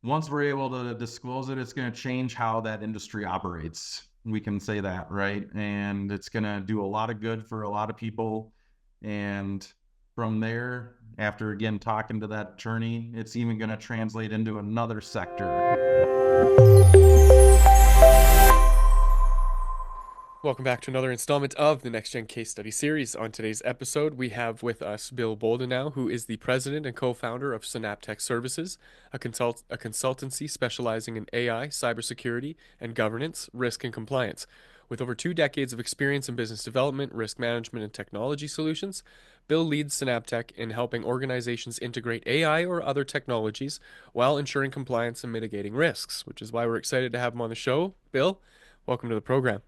once we're able to disclose it, it's going to change how that industry operates. We can say that, right? And it's going to do a lot of good for a lot of people. And from there, after again talking to that attorney, it's even going to translate into another sector. Welcome back to another installment of the Next Gen Case Study Series. On today's episode, we have with us Bill Boldenow, who is the president and co-founder of SynapTech Services, a consultancy specializing in AI, cybersecurity, and governance, risk, and compliance. With over 2 decades of experience in business development, risk management, and technology solutions, Bill leads SynapTech in helping organizations integrate AI or other technologies while ensuring compliance and mitigating risks, which is why we're excited to have him on the show. Bill, welcome to the program.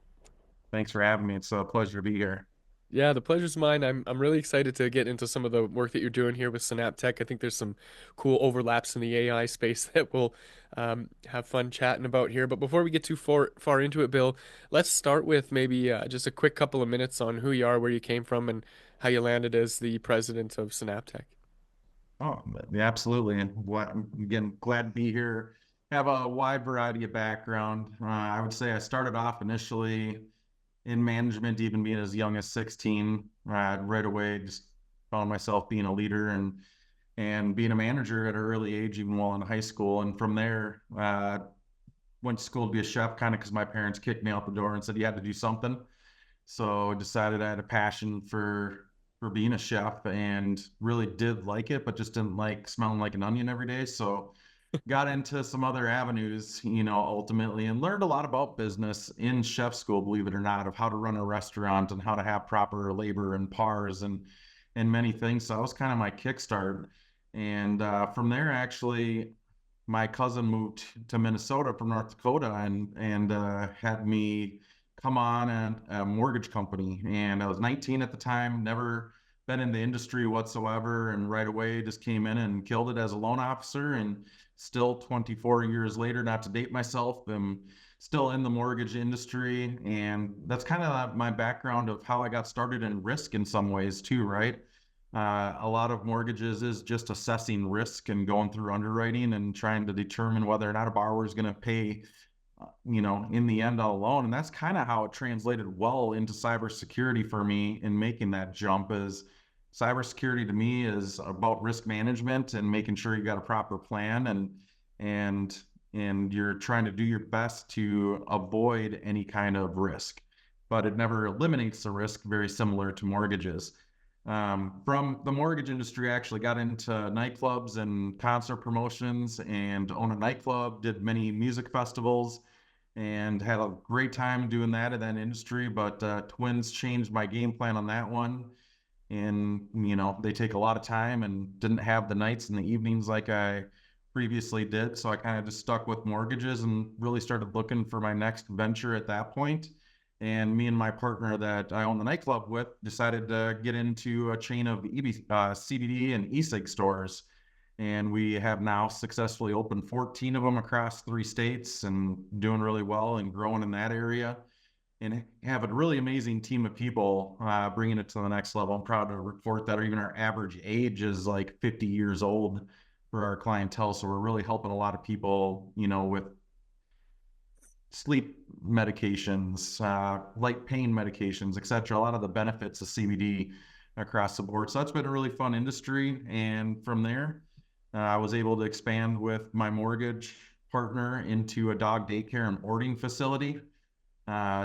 Thanks for having me. It's a pleasure to be here. Yeah, the pleasure's mine. I'm really excited to get into some of the work that you're doing here with SynapTech. I think there's some cool overlaps in the AI space that we'll have fun chatting about here. But before we get too far into it, Bill, let's start with maybe just a quick couple of minutes on who you are, where you came from, and how you landed as the president of SynapTech. Oh, yeah, absolutely. And again, glad to be here. Have a wide variety of background. I would say I started off initially in management, even being as young as 16. Right away, just found myself being a leader and being a manager at an early age, even while in high school. And from there, went to school to be a chef, kind of because my parents kicked me out the door and said you had to do something. So I decided I had a passion for being a chef and really did like it, but just didn't like smelling like an onion every day. So got into some other avenues, ultimately, and learned a lot about business in chef school, believe it or not, of how to run a restaurant and how to have proper labor and pars and many things. So that was kind of my kickstart. And from there, actually, my cousin moved to Minnesota from North Dakota and had me come on a mortgage company. And I was 19 at the time, never been in the industry whatsoever, and right away just came in and killed it as a loan officer. And still 24 years later, not to date myself, I'm still in the mortgage industry. And that's kind of my background of how I got started in risk in some ways too, right? A lot of mortgages is just assessing risk and going through underwriting and trying to determine whether or not a borrower is going to pay, in the end on a loan. And that's kind of how it translated well into cybersecurity for me in making that jump. Is cybersecurity to me is about risk management and making sure you got a proper plan and and you're trying to do your best to avoid any kind of risk, but it never eliminates the risk, very similar to mortgages. From the mortgage industry, I actually got into nightclubs and concert promotions and owned a nightclub, did many music festivals, and had a great time doing that in that industry. But twins changed my game plan on that one. And, they take a lot of time and didn't have the nights and the evenings like I previously did. So I kind of just stuck with mortgages and really started looking for my next venture at that point. And me and my partner that I own the nightclub with decided to get into a chain of CBD and e-cig stores. And we have now successfully opened 14 of them across 3 states and doing really well and growing in that area. And have a really amazing team of people bringing it to the next level. I'm proud to report that even our average age is like 50 years old for our clientele. So we're really helping a lot of people, with sleep medications, light pain medications, etc. A lot of the benefits of CBD across the board. So that's been a really fun industry. And from there, I was able to expand with my mortgage partner into a dog daycare and boarding facility.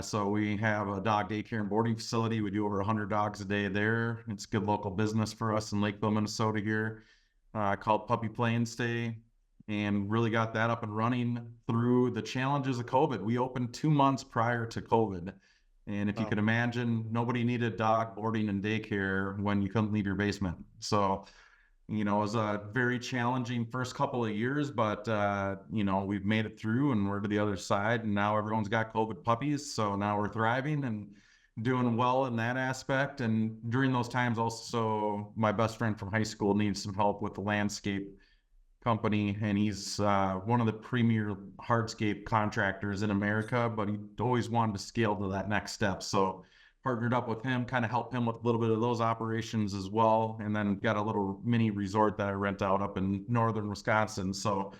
So we have a dog daycare and boarding facility. We do over 100 dogs a day there. It's good local business for us in Lakeville, Minnesota here, called Puppy Play and Stay, and really got that up and running through the challenges of COVID. We opened 2 months prior to COVID. And if you Wow. can imagine, nobody needed dog boarding and daycare when you couldn't leave your basement. So, it was a very challenging first couple of years, but, we've made it through and we're to the other side. And now everyone's got COVID puppies. So now we're thriving and doing well in that aspect. And during those times, also, my best friend from high school needs some help with the landscape company, and he's one of the premier hardscape contractors in America, but he always wanted to scale to that next step. So partnered up with him, kind of helped him with a little bit of those operations as well, and then got a little mini resort that I rent out up in northern Wisconsin. So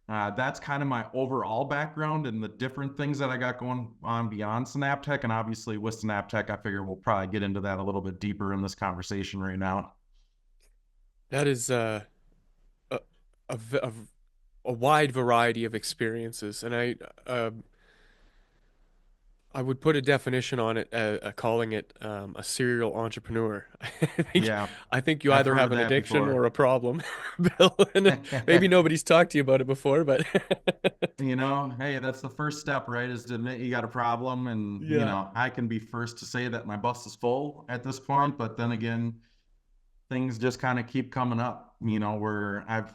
That's kind of my overall background and the different things that I got going on beyond SynapTech. And obviously, with SynapTech, I figure we'll probably get into that a little bit deeper in this conversation right now. That is a, a, v- a wide variety of experiences, and uh, I would put a definition on it, calling it a serial entrepreneur. Yeah, I think you I've either heard have of an that addiction or before. a problem, Bill. And maybe nobody's talked to you about it before, but Hey, that's the first step, right? Is to admit you got a problem. And, yeah. I can be first to say that my bus is full at this point, but then again, things just kind of keep coming up, where I've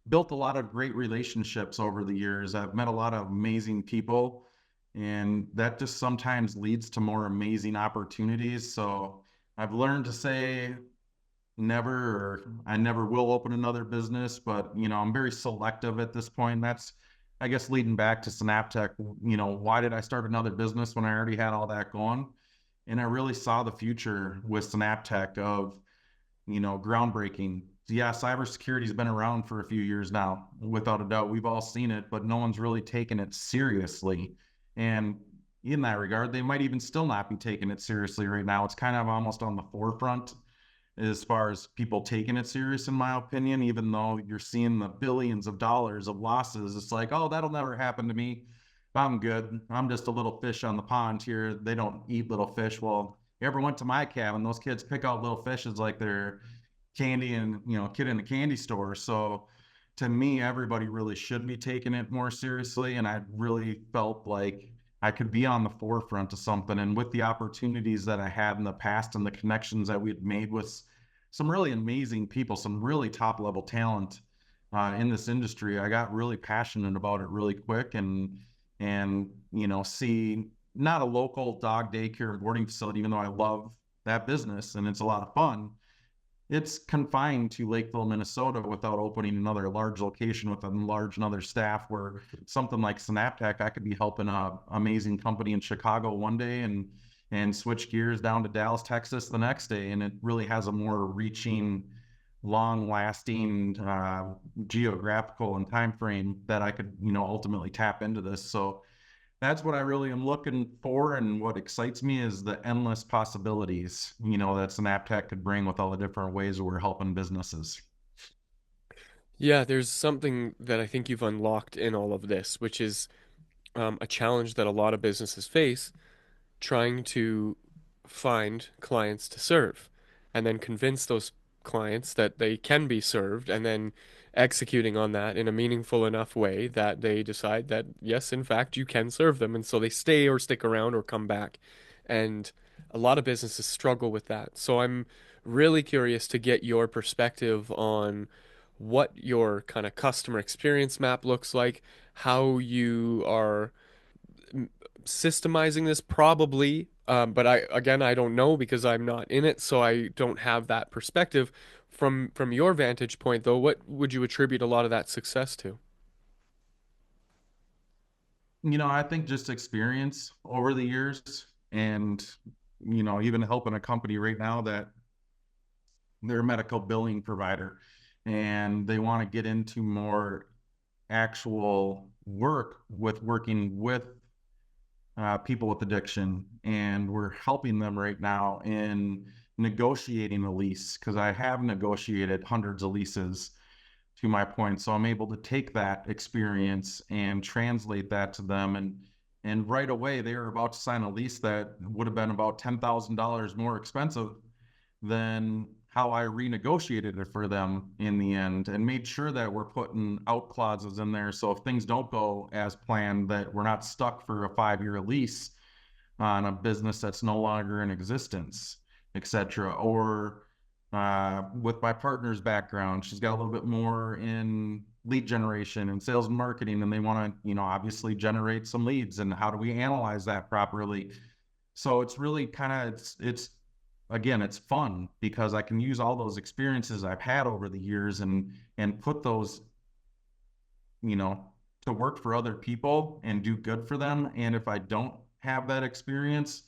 built a lot of great relationships over the years. I've met a lot of amazing people, and that just sometimes leads to more amazing opportunities. So I've learned to say never, or I never will open another business, but I'm very selective at this point. That's, I guess, leading back to SynapTech. Why did I start another business when I already had all that going? And I really saw the future with SynapTech of, groundbreaking. Yeah, cybersecurity has been around for a few years now, without a doubt. We've all seen it, but no one's really taken it seriously. And in that regard, they might even still not be taking it seriously right now. It's kind of almost on the forefront as far as people taking it serious, in my opinion, even though you're seeing the billions of dollars of losses. It's like, oh, that'll never happen to me. I'm good. I'm just a little fish on the pond here. They don't eat little fish. Well, you ever went to my cabin? Those kids pick out little fishes like they're candy and, kid in a candy store. So to me, everybody really should be taking it more seriously. And I really felt like I could be on the forefront of something. And with the opportunities that I had in the past and the connections that we'd made with some really amazing people, some really top level talent in this industry, I got really passionate about it really quick. And see, not a local dog daycare and boarding facility, even though I love that business and it's a lot of fun, it's confined to Lakeville, Minnesota, without opening another large location with a large another staff. Where something like SynapTech, I could be helping a amazing company in Chicago one day and switch gears down to Dallas, Texas the next day, and it really has a more reaching, long-lasting geographical and time frame that I could ultimately tap into this. So that's what I really am looking for. And what excites me is the endless possibilities, that SynapTech could bring with all the different ways we're helping businesses. Yeah, there's something that I think you've unlocked in all of this, which is a challenge that a lot of businesses face trying to find clients to serve and then convince those clients that they can be served and then executing on that in a meaningful enough way that they decide that yes, in fact, you can serve them. And so they stay or stick around or come back. And a lot of businesses struggle with that. So I'm really curious to get your perspective on what your kind of customer experience map looks like, how you are systemizing this probably, but I don't know because I'm not in it, so I don't have that perspective. From your vantage point, though, what would you attribute a lot of that success to? I think just experience over the years and, even helping a company right now that they're a medical billing provider and they want to get into more actual work with working with people with addiction, and we're helping them right now in negotiating a lease because I have negotiated hundreds of leases to my point. So I'm able to take that experience and translate that to them. And right away, they were about to sign a lease that would have been about $10,000 more expensive than how I renegotiated it for them in the end, and made sure that we're putting out clauses in there. So if things don't go as planned, that we're not stuck for a 5-year lease on a business that's no longer in existence, etc. Or with my partner's background, she's got a little bit more in lead generation and sales and marketing, and they want to, obviously generate some leads. And how do we analyze that properly? So it's really kind of it's again, it's fun because I can use all those experiences I've had over the years and put those, you know, to work for other people and do good for them. And if I don't have that experience,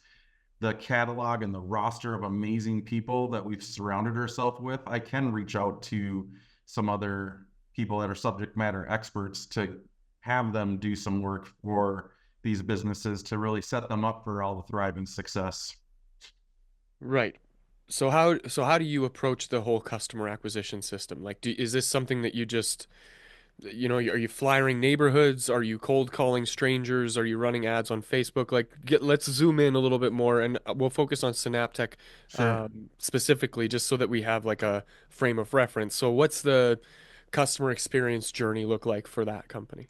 the catalog and the roster of amazing people that we've surrounded ourselves with, I can reach out to some other people that are subject matter experts to have them do some work for these businesses to really set them up for all the thriving success. Right. So how do you approach the whole customer acquisition system? Like, is this something that you just, are you flyering neighborhoods? Are you cold calling strangers? Are you running ads on Facebook? Like, let's zoom in a little bit more, and we'll focus on Synaptech Sure. specifically, just so that we have like a frame of reference. So, what's the customer experience journey look like for that company?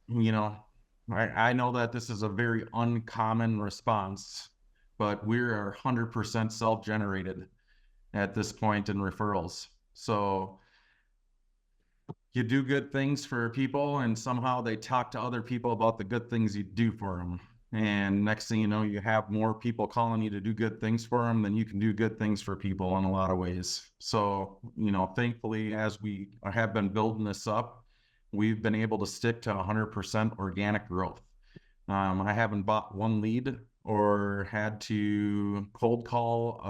You know, I know that this is a very uncommon response, but we're 100% self-generated at this point in referrals. So you do good things for people, and somehow they talk to other people about the good things you do for them. And next thing you know, you have more people calling you to do good things for them than you can do good things for people in a lot of ways. So, thankfully, as we have been building this up, we've been able to stick to 100% organic growth. I haven't bought one lead or had to cold call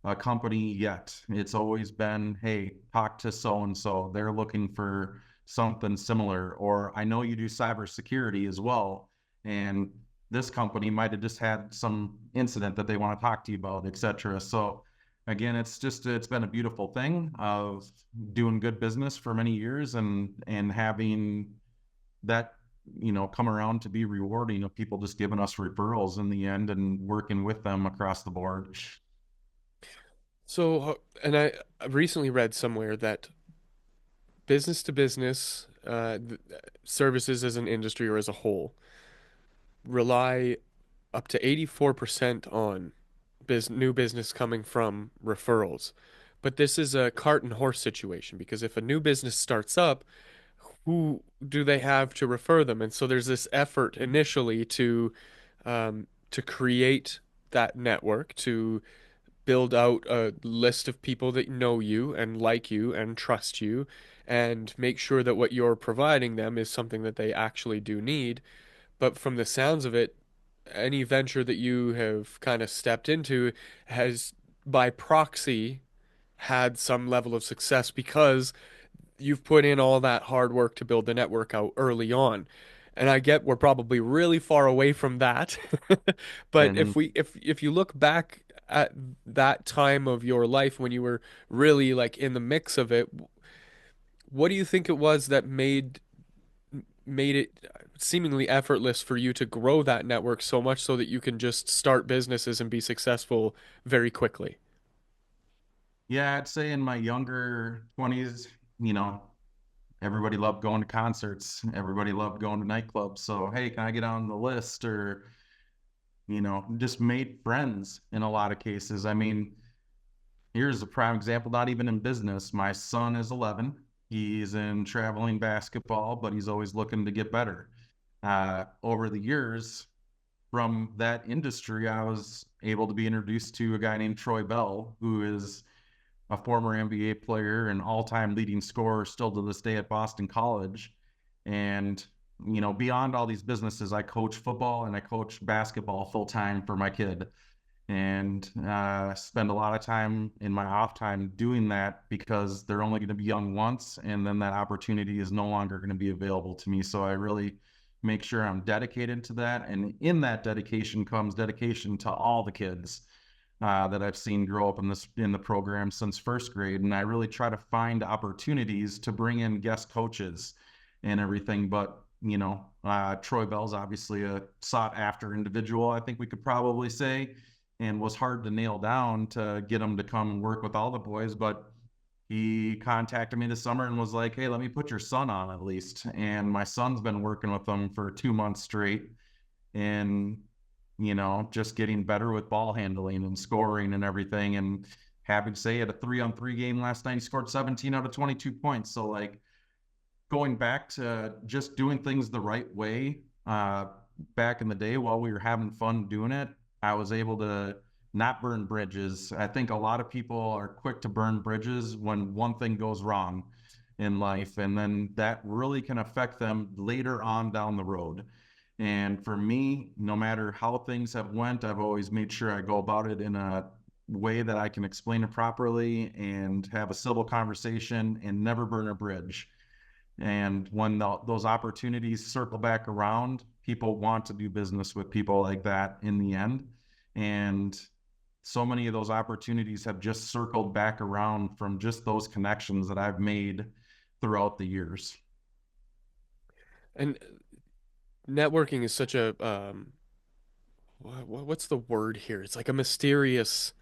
a company yet. It's always been, hey, talk to so and so. They're looking for something similar. Or I know you do cybersecurity as well. And this company might have just had some incident that they want to talk to you about, etc. So again, it's been a beautiful thing of doing good business for many years and having that come around to be rewarding of people just giving us referrals in the end and working with them across the board. So, and I recently read somewhere that business to business services as an industry or as a whole rely up to 84% on new business coming from referrals. But this is a cart and horse situation because if a new business starts up, who do they have to refer them? And so there's this effort initially to create that network, to build out a list of people that know you and like you and trust you, and make sure that what you're providing them is something that they actually do need. But from the sounds of it, any venture that you have kind of stepped into has, by proxy, had some level of success because you've put in all that hard work to build the network out early on. And I get we're probably really far away from that. But And if you look back at that time of your life when you were really like in the mix of it, what do you think it was that made it seemingly effortless for you to grow that network so much so that you can just start businesses and be successful very quickly? yeah, I'd say in my younger 20s, you know, everybody loved going to concerts. Everybody loved going to nightclubs. So, hey, can I get on the list? Or, just made friends in a lot of cases. I mean, here's a prime example, not even in business. My son is 11. He's in traveling basketball, but he's always looking to get better. Over the years, from that industry, I was able to be introduced to a guy named Troy Bell, who is a former NBA player and all-time leading scorer still to this day at Boston College. And, beyond all these businesses, I coach football and I coach basketball full time for my kid. And spend a lot of time in my off time doing that because they're only going to be young once, and then that opportunity is no longer going to be available to me. So I really make sure I'm dedicated to that, and in that dedication comes dedication to all the kids that I've seen grow up in the program since first grade. And I really try to find opportunities to bring in guest coaches and everything. But Troy Bell's obviously a sought after individual, I think we could probably say, and was hard to nail down to get him to come and work with all the boys. But he contacted me this summer and was like, hey, let me put your son on at least. And my son's been working with them for 2 months straight. And just getting better with ball handling and scoring and everything. And happy to say, at a 3-on-3 game last night, he scored 17 out of 22 points. So, like, going back to just doing things the right way, back in the day while we were having fun doing it, I was able to not burn bridges. I think a lot of people are quick to burn bridges when one thing goes wrong in life, and then that really can affect them later on down the road. And for me, no matter how things have went, I've always made sure I go about it in a way that I can explain it properly and have a civil conversation and never burn a bridge. And when those opportunities circle back around, people want to do business with people like that in the end. And so many of those opportunities have just circled back around from just those connections that I've made throughout the years. And networking is such a what's the word here? It's like a mysterious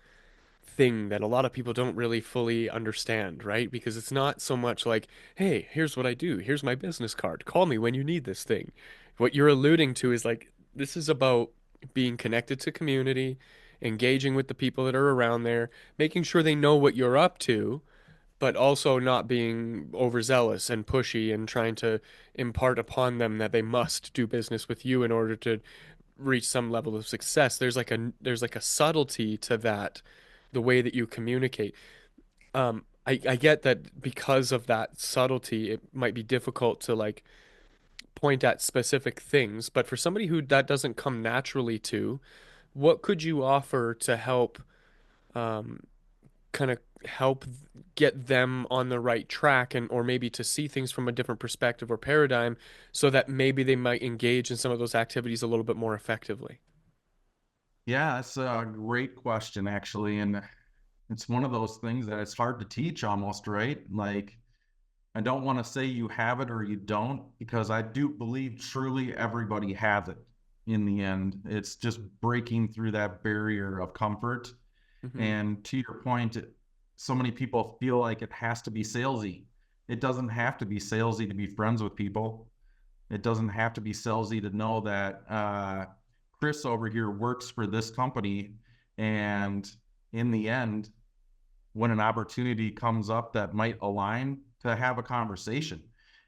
thing that a lot of people don't really fully understand, right? Because it's not so much like, hey, here's what I do. Here's my business card. Call me when you need this thing. What you're alluding to is like, this is about being connected to community, engaging with the people that are around there, making sure they know what you're up to, but also not being overzealous and pushy and trying to impart upon them that they must do business with you in order to reach some level of success. There's like a subtlety to that, the way that you communicate. I get that because of that subtlety, it might be difficult to like point at specific things, but for somebody who that doesn't come naturally to, what could you offer to help um, kind of help get them on the right track and or maybe to see things from a different perspective or paradigm so that maybe they might engage in some of those activities a little bit more effectively? Yeah, that's a great question, actually. And it's one of those things that it's hard to teach almost, right? Like, I don't want to say you have it or you don't, because I do believe truly everybody has it in the end. It's just breaking through that barrier of comfort. Hmm. And to your point, so many people feel like it has to be salesy. It doesn't have to be salesy to be friends with people. It doesn't have to be salesy to know that Chris over here works for this company. And in the end, when an opportunity comes up that might align, to have a conversation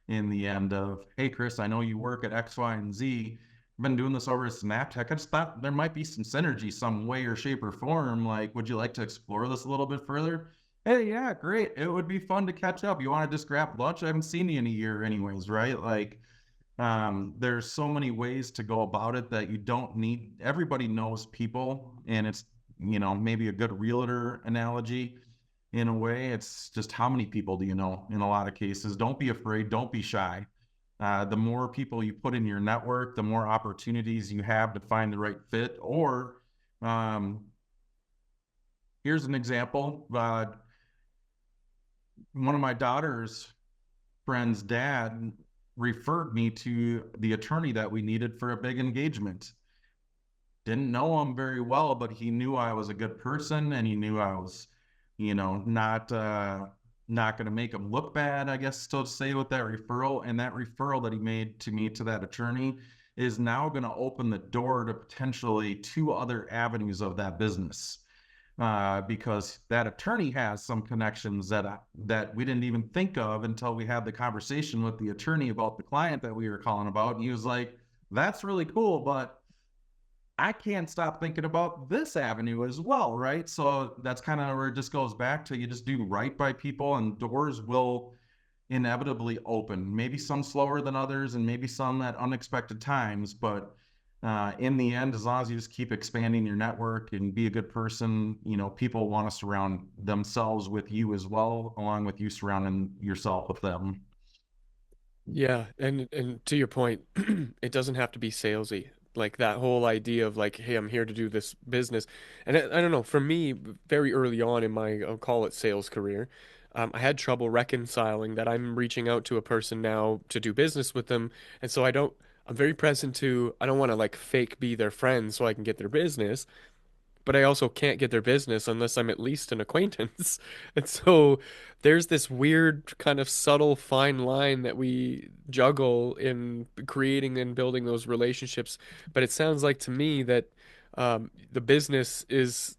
in the end of, hey, Chris, I know you work at X, Y, and Z. I've been doing this over at SynapTech. I just thought there might be some synergy, some way or shape or form. Like, would you like to explore this a little bit further? Hey, yeah, great. It would be fun to catch up. You want to just grab lunch? I haven't seen you in a year, anyways, right? Like, there's so many ways to go about it that you don't need. Everybody knows people, and it's, maybe a good realtor analogy in a way. It's just how many people do you know in a lot of cases. Don't be afraid, don't be shy. The more people you put in your network, the more opportunities you have to find the right fit. Or um, here's an example. One of my daughter's friend's dad referred me to the attorney that we needed for a big engagement. Didn't know him very well, but he knew I was a good person, and he knew I was, not going to make him look bad, I guess, so to say, with that referral. And that referral that he made to me to that attorney is now going to open the door to potentially two other avenues of that business. Because that attorney has some connections that we didn't even think of until we had the conversation with the attorney about the client that we were calling about. And he was like, "That's really cool, but I can't stop thinking about this avenue as well," right? So that's kind of where it just goes back to, you just do right by people and doors will inevitably open. Maybe some slower than others and maybe some at unexpected times, but in the end, as long as you just keep expanding your network and be a good person, people want to surround themselves with you as well, along with you surrounding yourself with them. Yeah, and to your point, it doesn't have to be salesy. Like that whole idea of like, hey, I'm here to do this business. And I don't know, for me, very early on in my, I'll call it sales career, I had trouble reconciling that I'm reaching out to a person now to do business with them. And so I'm very present to, I don't want to like fake be their friend so I can get their business, but I also can't get their business unless I'm at least an acquaintance. And so there's this weird kind of subtle fine line that we juggle in creating and building those relationships. But it sounds like to me that the business is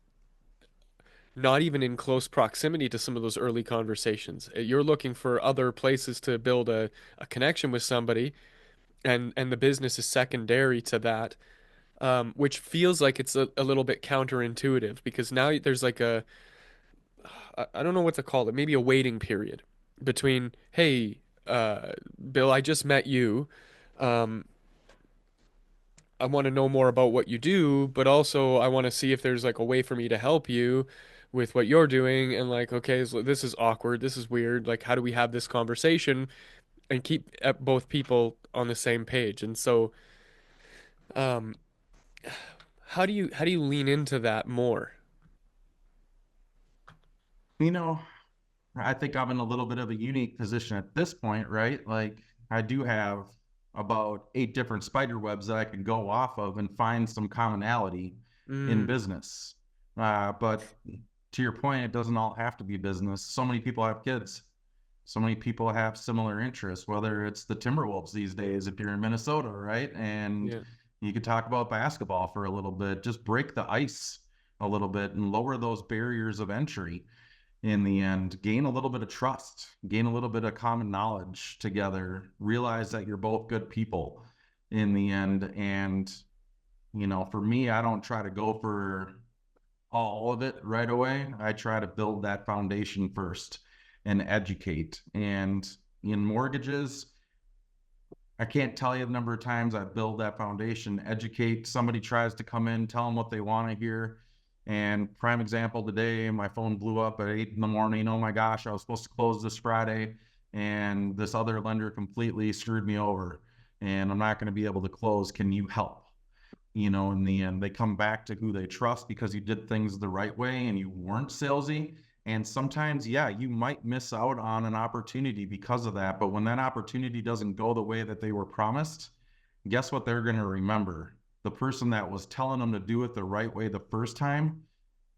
not even in close proximity to some of those early conversations. You're looking for other places to build a connection with somebody, and the business is secondary to that, which feels like it's a little bit counterintuitive because now there's like I don't know what to call it, maybe a waiting period between, hey, Bill, I just met you. Um, I want to know more about what you do, but also I want to see if there's like a way for me to help you with what you're doing. And like, okay, so this is awkward. This is weird. Like, how do we have this conversation and keep both people on the same page? And so, um, how do you lean into that more? You know, I think I'm in a little bit of a unique position at this point, right? Like I do have about 8 different spider webs that I could go off of and find some commonality in Mm, business. But to your point, it doesn't all have to be business. So many people have kids. So many people have similar interests, whether it's the Timberwolves these days, if you're in Minnesota, right? And yeah. you could talk about basketball for a little bit, just break the ice a little bit and lower those barriers of entry in the end, gain a little bit of trust, gain a little bit of common knowledge together, realize that you're both good people in the end. And, for me, I don't try to go for all of it right away. I try to build that foundation first and educate. And in mortgages, I can't tell you the number of times I build that foundation, educate. Somebody tries to come in, tell them what they want to hear. And prime example today, my phone blew up at 8 in the morning. Oh my gosh, I was supposed to close this Friday, and this other lender completely screwed me over, and I'm not going to be able to close. Can you help? In the end, they come back to who they trust because you did things the right way and you weren't salesy. And sometimes, yeah, you might miss out on an opportunity because of that. But when that opportunity doesn't go the way that they were promised, guess what they're going to remember? The person that was telling them to do it the right way the first time,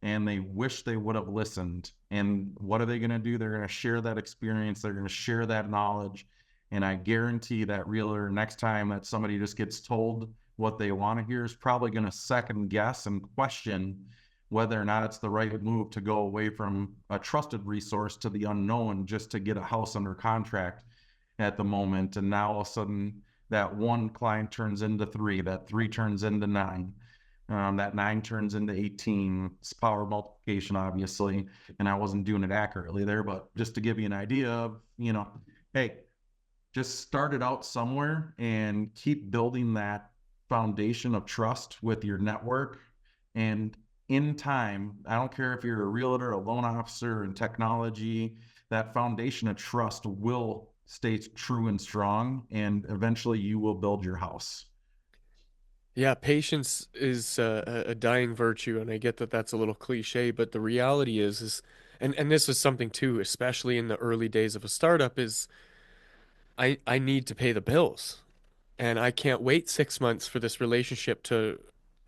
and they wish they would have listened. And what are they going to do? They're going to share that experience, they're going to share that knowledge. And I guarantee that realtor, next time that somebody just gets told what they want to hear, is probably going to second guess and question whether or not it's the right move to go away from a trusted resource to the unknown just to get a house under contract at the moment. And now all of a sudden, that one client turns into three, that three turns into nine, that nine turns into 18. It's power multiplication, obviously. And I wasn't doing it accurately there, but just to give you an idea of, hey, just start it out somewhere and keep building that foundation of trust with your network. And in time, I don't care if you're a realtor, a loan officer in technology, that foundation of trust will stay true and strong. And eventually you will build your house. Yeah, patience is a dying virtue, and I get that that's a little cliche, but the reality is, and this is something too, especially in the early days of a startup, is I need to pay the bills, and I can't wait 6 months for this relationship to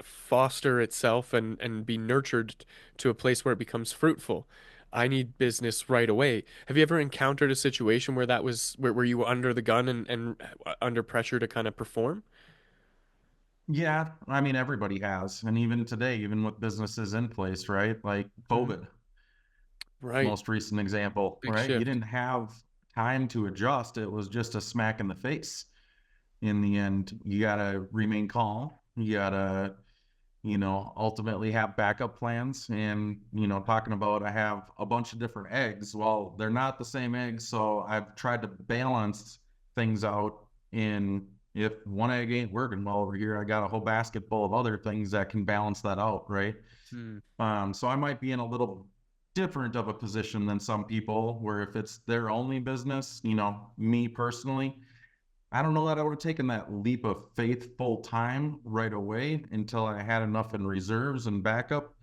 foster itself and be nurtured to a place where it becomes fruitful. I need business right away. Have you ever encountered a situation where that was where you were under the gun and under pressure to kind of perform? Yeah, I mean, everybody has. And even today, even with businesses in place, right? Like Hmm. COVID, Right. most recent example, Big right? You shift. didn't have time to adjust. It was just a smack in the face. In the end, you got to remain calm. You got to, ultimately have backup plans. And, talking about I have a bunch of different eggs. Well, they're not the same eggs. So I've tried to balance things out in if one egg ain't working well over here, I got a whole basket full of other things that can balance that out, right? Hmm. So I might be in a little different of a position than some people where if it's their only business, me personally, I don't know that I would have taken that leap of faith full time right away until I had enough in reserves and backup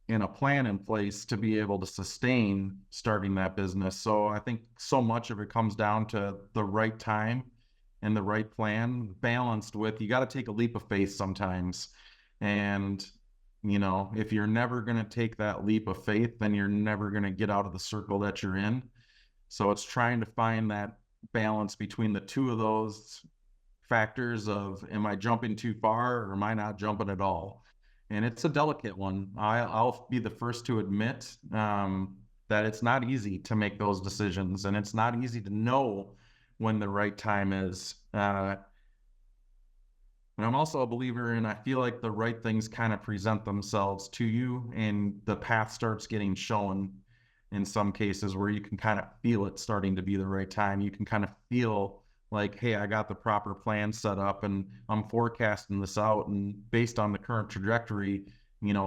and a plan in place to be able to sustain starting that business. So I think so much of it comes down to the right time and the right plan balanced with you got to take a leap of faith sometimes. And, if you're never going to take that leap of faith, then you're never going to get out of the circle that you're in. So it's trying to find that balance between the two of those factors of am I jumping too far or am I not jumping at all? And it's a delicate one. I'll be the first to admit that it's not easy to make those decisions and it's not easy to know when the right time is. And I'm also a believer in I feel like the right things kind of present themselves to you and the path starts getting shown in some cases where you can kind of feel it starting to be the right time. You can kind of feel like, hey, I got the proper plan set up and I'm forecasting this out, and based on the current trajectory,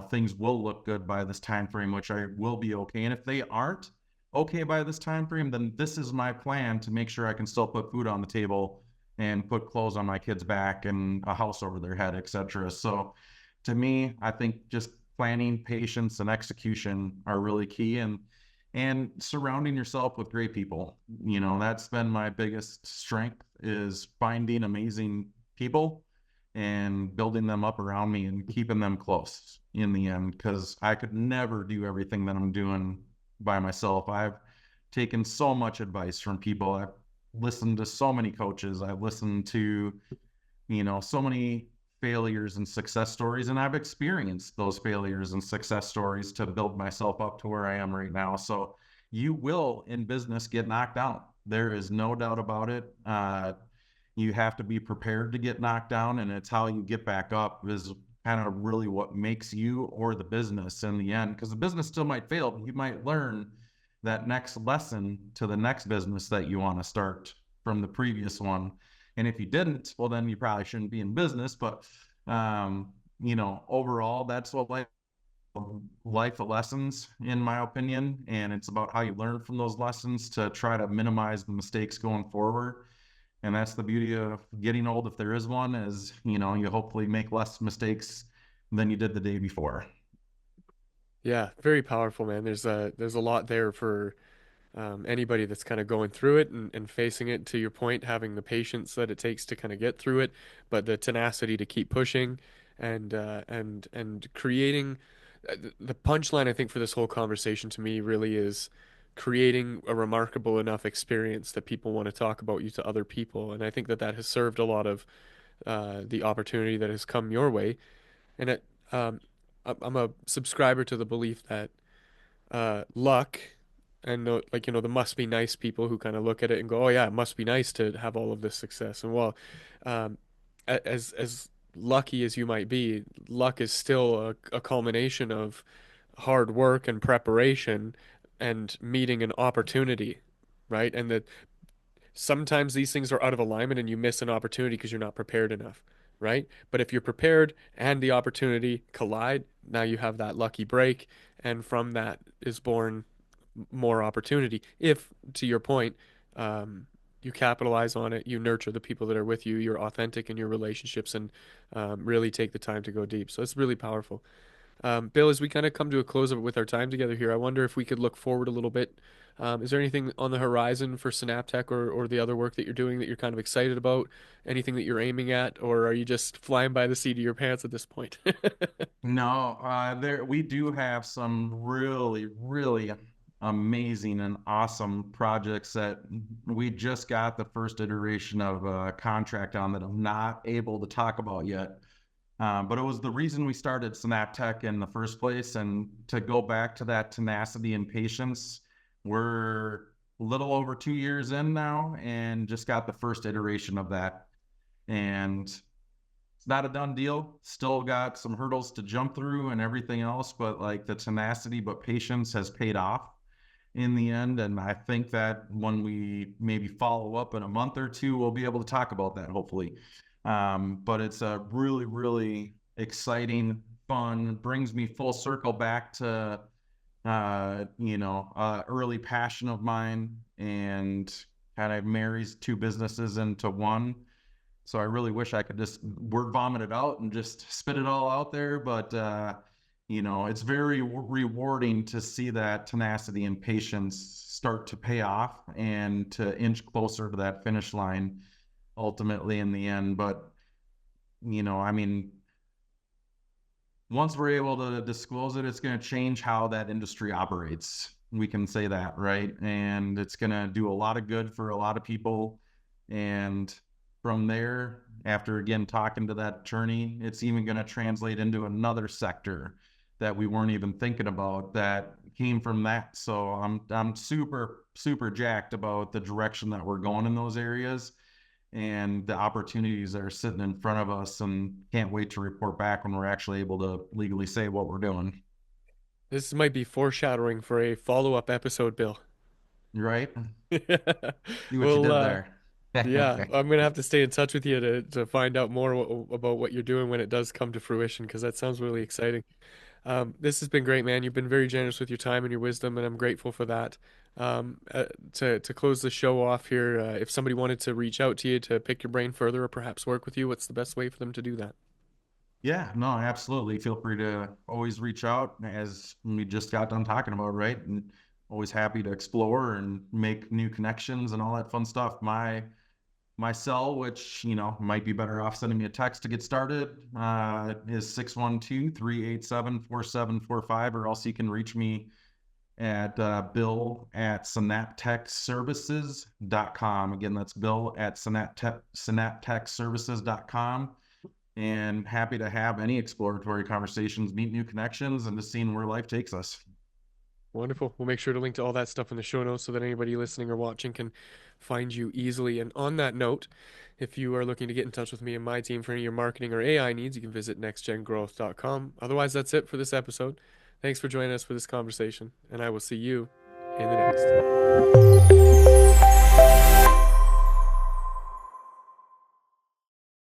things will look good by this time frame, which I will be okay. And if they aren't okay by this time frame, then this is my plan to make sure I can still put food on the table and put clothes on my kids' back and a house over their head, etc. So to me, I think just planning, patience, and execution are really key, and surrounding yourself with great people. That's been my biggest strength, is finding amazing people and building them up around me and keeping them close in the end, because I could never do everything that I'm doing by myself. I've taken so much advice from people. I've listened to so many coaches. I've listened to so many failures and success stories, and I've experienced those failures and success stories to build myself up to where I am right now. So you will in business get knocked down. There is no doubt about it. You have to be prepared to get knocked down, and it's how you get back up is kind of really what makes you or the business in the end, because the business still might fail, but you might learn that next lesson to the next business that you want to start from the previous one. And if you didn't, well, then you probably shouldn't be in business. But overall, that's what life lessons, in my opinion, and it's about how you learn from those lessons to try to minimize the mistakes going forward. And that's the beauty of getting old, if there is one, is you hopefully make less mistakes than you did the day before. Yeah, very powerful, man. There's a lot there for anybody that's kind of going through it and facing it. To your point, having the patience that it takes to kind of get through it, but the tenacity to keep pushing and creating the punchline, I think, for this whole conversation to me really is creating a remarkable enough experience that people want to talk about you to other people. And I think that that has served a lot of the opportunity that has come your way. And I'm a subscriber to the belief that luck and like the must be nice people who kind of look at it and go, oh yeah, it must be nice to have all of this success. And well, um, as lucky as you might be, luck is still a culmination of hard work and preparation and meeting an opportunity, right? And that sometimes these things are out of alignment and you miss an opportunity because you're not prepared enough, right? But if you're prepared and the opportunity collide, now you have that lucky break, and from that is born more opportunity. If, to your point, you capitalize on it, you nurture the people that are with you, you're authentic in your relationships, and really take the time to go deep. So it's really powerful. Bill, as we kind of come to a close of with our time together here, I wonder if we could look forward a little bit. Is there anything on the horizon for SynapTech or the other work that you're doing that you're kind of excited about? Anything that you're aiming at, or are you just flying by the seat of your pants at this point? No, there we do have some really, really amazing and awesome projects that we just got the first iteration of a contract on that I'm not able to talk about yet. But it was the reason we started SynapTech in the first place. And to go back to that tenacity and patience, we're a little over 2 years in now and just got the first iteration of that. And it's not a done deal. Still got some hurdles to jump through and everything else, but like the tenacity but patience has paid off in the end. And I think that when we maybe follow up in a month or two, we'll be able to talk about that, hopefully. But it's a really, really exciting, fun, brings me full circle back to, early passion of mine, and kind of marries two businesses into one. So I really wish I could just word vomit it out and just spit it all out there. But, it's very rewarding to see that tenacity and patience start to pay off and to inch closer to that finish line ultimately in the end. But, I mean, once we're able to disclose it, it's going to change how that industry operates. We can say that, right? And it's going to do a lot of good for a lot of people. And from there, after again talking to that attorney, it's even going to translate into another sector that we weren't even thinking about that came from that. So I'm super, super jacked about the direction that we're going in those areas and the opportunities that are sitting in front of us, and can't wait to report back when we're actually able to legally say what we're doing. This might be foreshadowing for a follow-up episode, Bill. Right? See what you We'll did there. Yeah, I'm gonna have to stay in touch with you to find out more about what you're doing when it does come to fruition, because that sounds really exciting. This has been great, man. You've been very generous with your time and your wisdom, and I'm grateful for that. To close the show off here, if somebody wanted to reach out to you to pick your brain further or perhaps work with you, what's the best way for them to do that? Yeah, no, absolutely. Feel free to always reach out as we just got done talking about, right? And always happy to explore and make new connections and all that fun stuff. My cell, which might be better off sending me a text to get started, is 612-387-4745, or else you can reach me at Bill at synaptechservices.com. Again, that's Bill at synaptechservices.com. And happy to have any exploratory conversations, meet new connections, and just seeing where life takes us. Wonderful. We'll make sure to link to all that stuff in the show notes so that anybody listening or watching can find you easily. And on that note, if you are looking to get in touch with me and my team for any of your marketing or AI needs, you can visit nextgengrowth.com. Otherwise, that's it for this episode. Thanks for joining us for this conversation, and I will see you in the next.